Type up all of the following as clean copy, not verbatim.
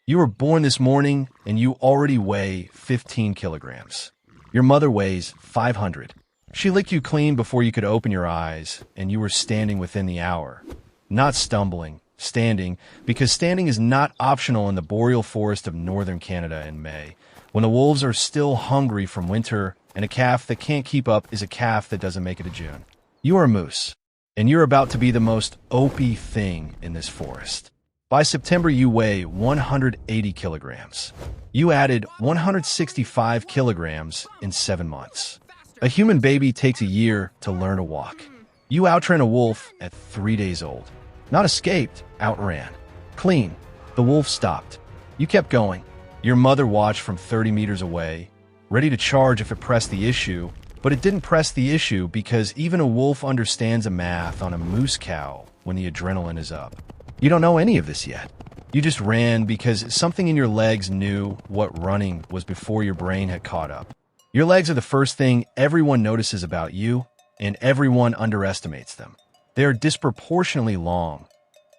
You were born this morning and you already weigh 15 kilograms. Your mother weighs 500. She licked you clean before you could open your eyes, and you were standing within the hour. Not stumbling, standing, because standing is not optional in the boreal forest of northern Canada in May, when the wolves are still hungry from winter, and a calf that can't keep up is a calf that doesn't make it to June. You are a moose, and you're about to be the most OP thing in this forest. By September, you weigh 180 kilograms. You added 165 kilograms in 7 months. A human baby takes a year to learn to walk. You outran a wolf at 3 days old. Not escaped, outran. Clean. The wolf stopped. You kept going. Your mother watched from 30 meters away, ready to charge if it pressed the issue, but it didn't press the issue because even a wolf understands a math on a moose cow when the adrenaline is up. You don't know any of this yet. You just ran because something in your legs knew what running was before your brain had caught up. Your legs are the first thing everyone notices about you, and everyone underestimates them. They are disproportionately long,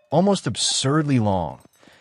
almost absurdly long,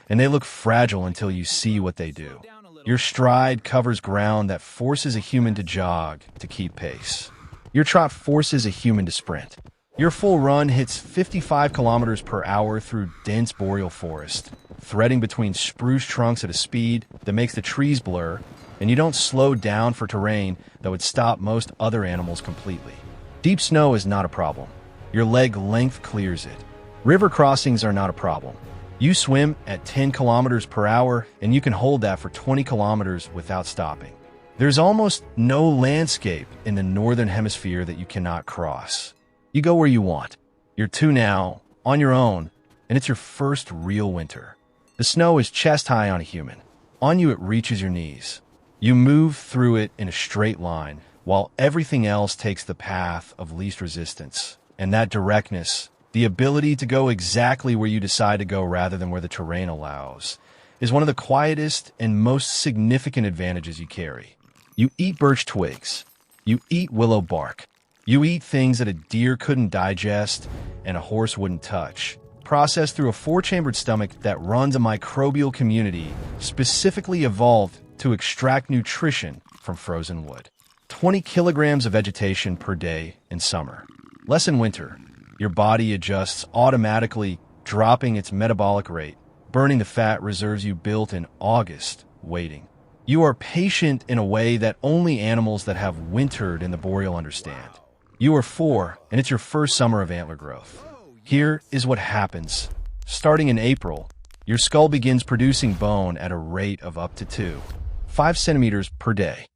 and they look fragile until you see what they do. Your stride covers ground that forces a human to jog to keep pace. Your trot forces a human to sprint. Your full run hits 55 kilometers per hour through dense boreal forest, threading between spruce trunks at a speed that makes the trees blur, and you don't slow down for terrain that would stop most other animals completely. Deep snow is not a problem. Your leg length clears it. River crossings are not a problem. You swim at 10 kilometers per hour, and you can hold that for 20 kilometers without stopping. There's almost no landscape in the northern hemisphere that you cannot cross. You go where you want. You're two now, on your own, and it's your first real winter. The snow is chest high on a human. On you it reaches your knees. You move through it in a straight line, while everything else takes the path of least resistance. And that directness, the ability to go exactly where you decide to go rather than where the terrain allows, is one of the quietest and most significant advantages you carry. You eat birch twigs. You eat willow bark. You eat things that a deer couldn't digest and a horse wouldn't touch, processed through a four-chambered stomach that runs a microbial community specifically evolved to extract nutrition from frozen wood. 20 kilograms of vegetation per day in summer. Less in winter. Your body adjusts automatically, dropping its metabolic rate, burning the fat reserves you built in August, waiting. You are patient in a way that only animals that have wintered in the boreal understand. You are 4, and it's your first summer of antler growth. Here is what happens. Starting in April, your skull begins producing bone at a rate of up to 5 centimeters per day.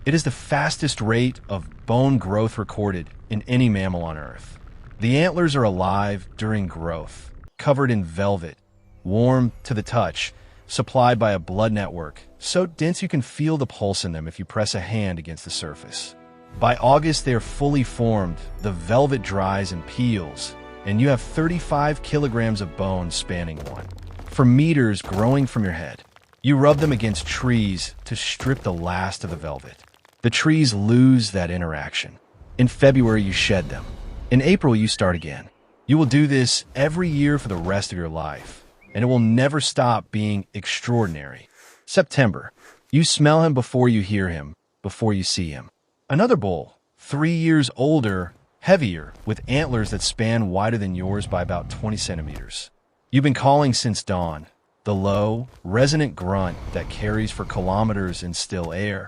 It is the fastest rate of bone growth recorded in any mammal on Earth. The antlers are alive during growth, covered in velvet, warm to the touch, supplied by a blood network, so dense you can feel the pulse in them if you press a hand against the surface. By August, they are fully formed, the velvet dries and peels, and you have 35 kilograms of bone spanning one, for meters growing from your head. You rub them against trees to strip the last of the velvet. The trees lose that interaction. In February, you shed them. In April, you start again. You will do this every year for the rest of your life, and it will never stop being extraordinary. September, you smell him before you hear him, before you see him. Another bull, 3 years older, heavier, with antlers that span wider than yours by about 20 centimeters. You've been calling since dawn, the low, resonant grunt that carries for kilometers in still air.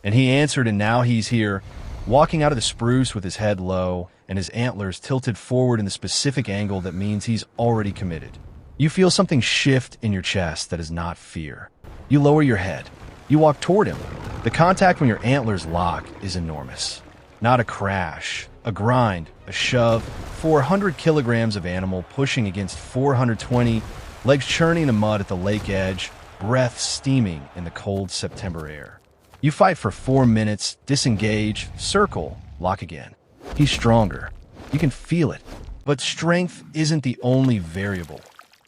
And he answered, and now he's here, walking out of the spruce with his head low and his antlers tilted forward in the specific angle that means he's already committed. You feel something shift in your chest that is not fear. You lower your head. You walk toward him. The contact when your antlers lock is enormous. Not a crash, a grind, a shove, 400 kilograms of animal pushing against 420, legs churning in the mud at the lake edge, breath steaming in the cold September air. You fight for 4 minutes, disengage, circle, lock again. He's stronger. You can feel it. But strength isn't the only variable.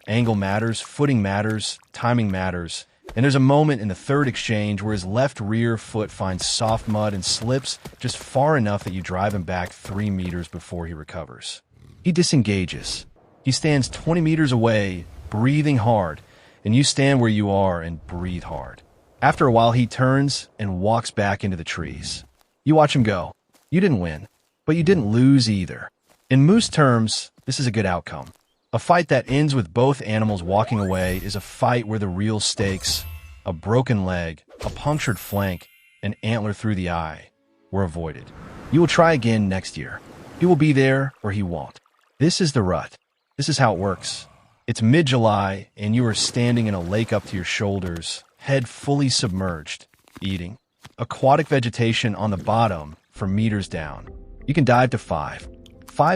Angle matters, footing matters, timing matters. And there's a moment in the third exchange where his left rear foot finds soft mud and slips just far enough that you drive him back 3 meters before he recovers. He disengages. He stands 20 meters away, breathing hard, and you stand where you are and breathe hard. After a while, he turns and walks back into the trees. You watch him go. You didn't win, but you didn't lose either. In moose terms, this is a good outcome. A fight that ends with both animals walking away is a fight where the real stakes, a broken leg, a punctured flank, an antler through the eye, were avoided. You will try again next year. He will be there or he won't. This is the rut. This is how it works. It's mid-July, and you are standing in a lake up to your shoulders, head fully submerged, eating. Aquatic vegetation on the bottom for meters down. You can dive to 5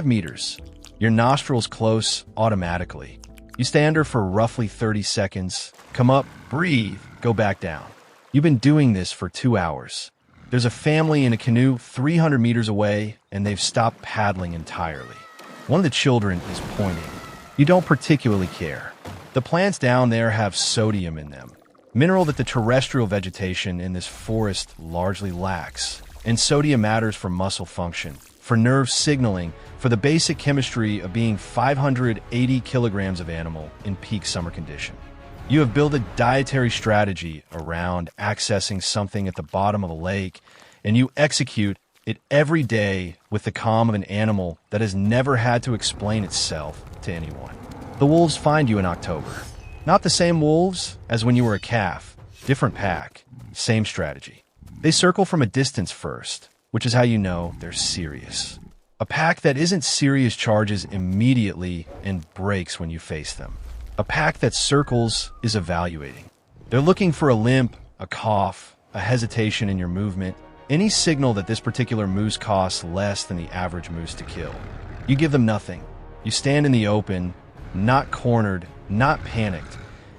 meters. Your nostrils close automatically. You stay under for roughly 30 seconds, come up, breathe, go back down. You've been doing this for 2 hours. There's a family in a canoe 300 meters away, and they've stopped paddling entirely. One of the children is pointing. You don't particularly care. The plants down there have sodium in them, mineral that the terrestrial vegetation in this forest largely lacks. And sodium matters for muscle function, for nerve signaling, for the basic chemistry of being 580 kilograms of animal in peak summer condition. You have built a dietary strategy around accessing something at the bottom of a lake, and you execute it every day with the calm of an animal that has never had to explain itself to anyone. The wolves find you in October. Not the same wolves as when you were a calf. Different pack. Same strategy. They circle from a distance first, which is how you know they're serious. A pack that isn't serious charges immediately and breaks when you face them. A pack that circles is evaluating. They're looking for a limp, a cough, a hesitation in your movement, any signal that this particular moose costs less than the average moose to kill. You give them nothing. You stand in the open, not cornered, not panicked,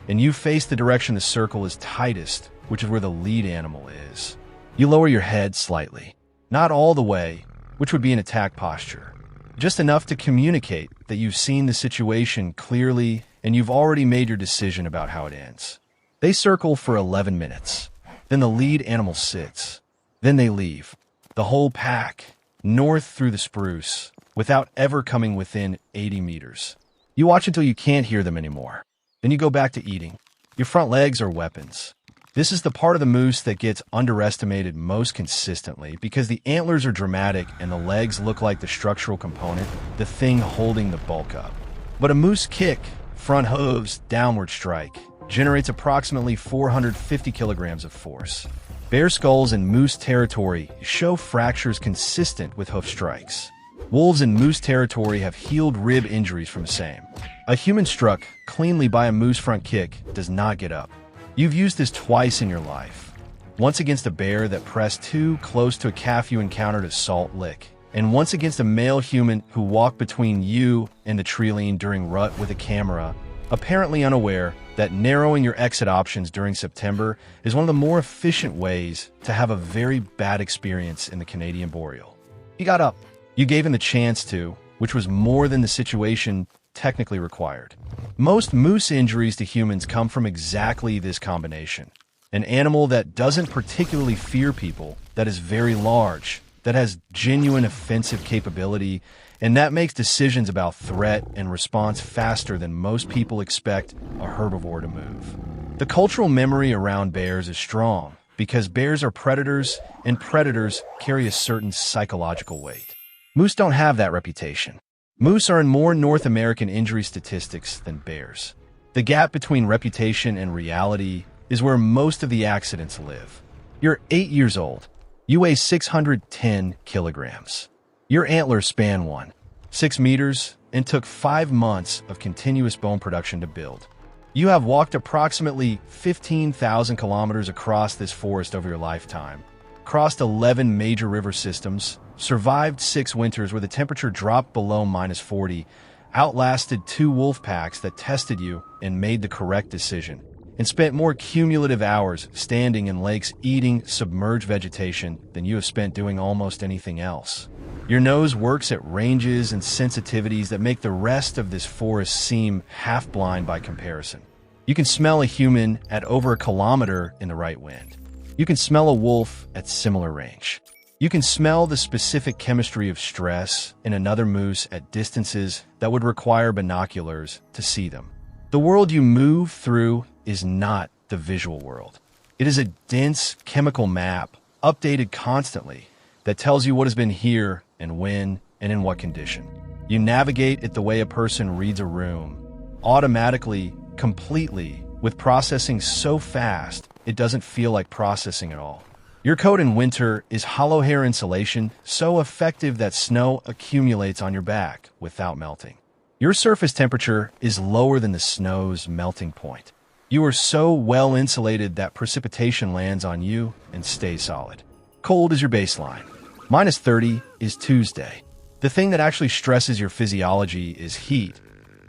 and you face the direction the circle is tightest, which is where the lead animal is. You lower your head slightly. Not all the way, which would be an attack posture. Just enough to communicate that you've seen the situation clearly and you've already made your decision about how it ends. They circle for 11 minutes. Then the lead animal sits. Then they leave. The whole pack, north through the spruce, without ever coming within 80 meters. You watch until you can't hear them anymore. Then you go back to eating. Your front legs are weapons. This is the part of the moose that gets underestimated most consistently because the antlers are dramatic and the legs look like the structural component, the thing holding the bulk up. But a moose kick, front hooves, downward strike, generates approximately 450 kilograms of force. Bear skulls in moose territory show fractures consistent with hoof strikes. Wolves in moose territory have healed rib injuries from the same. A human struck cleanly by a moose front kick does not get up. You've used this twice in your life. Once against a bear that pressed too close to a calf you encountered at Salt Lick, and once against a male human who walked between you and the treeline during rut with a camera, apparently unaware that narrowing your exit options during September is one of the more efficient ways to have a very bad experience in the Canadian Boreal. He got up. You gave him the chance to, which was more than the situation technically required. Most moose injuries to humans come from exactly this combination. An animal that doesn't particularly fear people, that is very large, that has genuine offensive capability, and that makes decisions about threat and response faster than most people expect a herbivore to move. The cultural memory around bears is strong because bears are predators, and predators carry a certain psychological weight. Moose don't have that reputation. Moose are in more North American injury statistics than bears. The gap between reputation and reality is where most of the accidents live. You're 8 years old. You weigh 610 kilograms. Your antlers span 6 meters and took 5 months of continuous bone production to build. You have walked approximately 15,000 kilometers across this forest over your lifetime, crossed 11 major river systems, survived 6 winters where the temperature dropped below -40, outlasted 2 wolf packs that tested you and made the correct decision, and spent more cumulative hours standing in lakes eating submerged vegetation than you have spent doing almost anything else. Your nose works at ranges and sensitivities that make the rest of this forest seem half-blind by comparison. You can smell a human at over a kilometer in the right wind. You can smell a wolf at similar range. You can smell the specific chemistry of stress in another moose at distances that would require binoculars to see them. The world you move through is not the visual world. It is a dense chemical map, updated constantly, that tells you what has been here and when and in what condition. You navigate it the way a person reads a room, automatically, completely, with processing so fast it doesn't feel like processing at all. Your coat in winter is hollow hair insulation, so effective that snow accumulates on your back without melting. Your surface temperature is lower than the snow's melting point. You are so well insulated that precipitation lands on you and stays solid. Cold is your baseline. -30 is Tuesday. The thing that actually stresses your physiology is heat.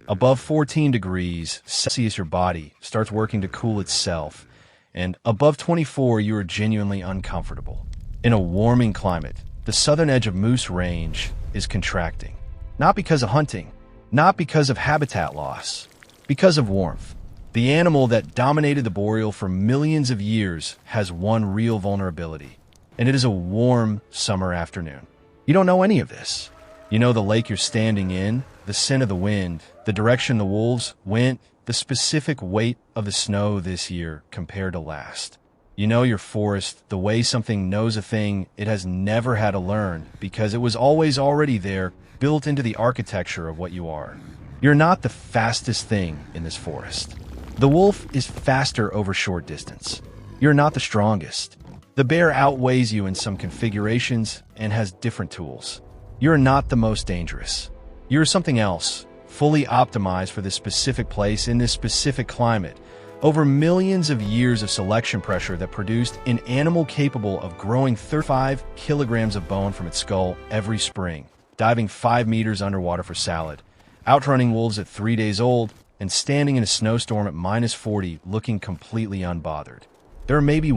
Above 14 degrees Celsius, your body starts working to cool itself, and above 24, you are genuinely uncomfortable. In a warming climate, the southern edge of Moose Range is contracting. Not because of hunting, not because of habitat loss, because of warmth. The animal that dominated the boreal for millions of years has one real vulnerability, and it is a warm summer afternoon. You don't know any of this. You know the lake you're standing in, the scent of the wind, the direction the wolves went, the specific weight of the snow this year compared to last. You know your forest, the way something knows a thing it has never had to learn because it was always already there, built into the architecture of what you are. You're not the fastest thing in this forest. The wolf is faster over short distance. You're not the strongest. The bear outweighs you in some configurations and has different tools. You're not the most dangerous. You're something else, fully optimized for this specific place in this specific climate, over millions of years of selection pressure that produced an animal capable of growing 35 kilograms of bone from its skull every spring, diving 5 meters underwater for salad, outrunning wolves at 3 days old, and standing in a snowstorm at -40 looking completely unbothered. There are maybe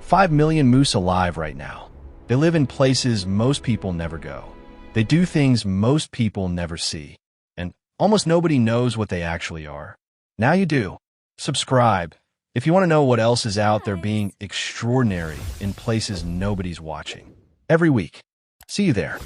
5 million moose alive right now. They live in places most people never go. They do things most people never see. And almost nobody knows what they actually are. Now you do. Subscribe if you want to know what else is out there being extraordinary in places nobody's watching. Every week. See you there.